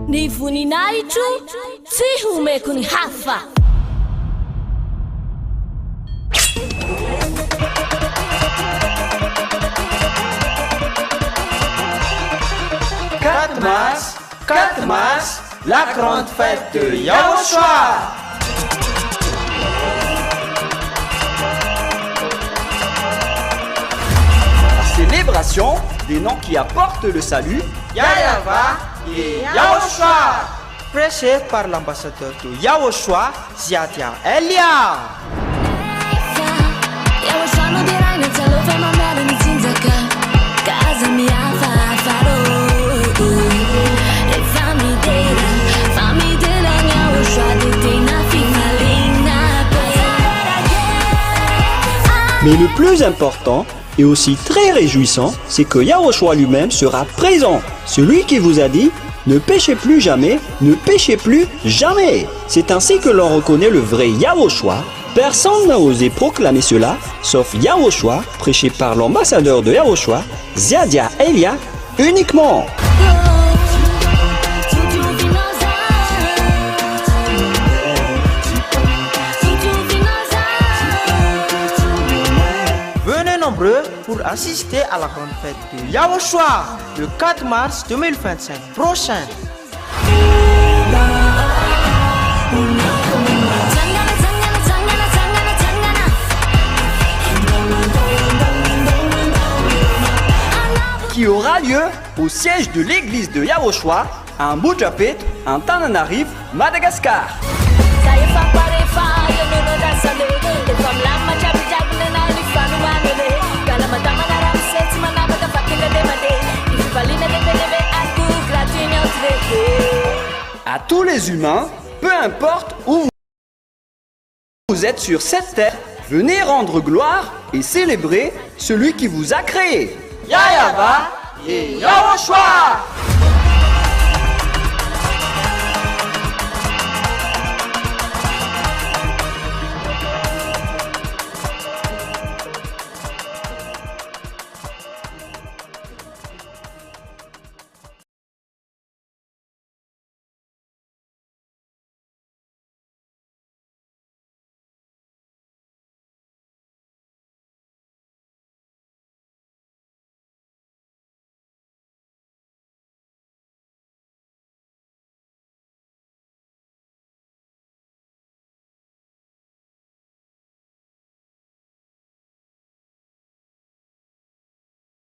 Ni voninahitro tsy homeko ny hafa. Quatre mars, la grande fête de Yahushua. La célébration des noms qui apportent le salut, Yahweh et Yahushua, prêché par l'ambassadeur de Yahushua, Ziadia Elia. Mais le plus important et aussi très réjouissant, c'est que Yahushua lui-même sera présent. Celui qui vous a dit « Ne péchez plus jamais, ne péchez plus jamais ». C'est ainsi que l'on reconnaît le vrai Yahushua. Personne n'a osé proclamer cela, sauf Yahushua, prêché par l'ambassadeur de Yahushua, Ziadia Elia, uniquement. Pour assister à la grande fête de Yahushua le 4 mars 2025 prochain. Qui aura lieu au siège de l'église de Yahushua à Mbujapit, en Tananarive, Madagascar. À tous les humains, peu importe où vous êtes sur cette terre, venez rendre gloire et célébrer celui qui vous a créé. Yahweh et Yahushua.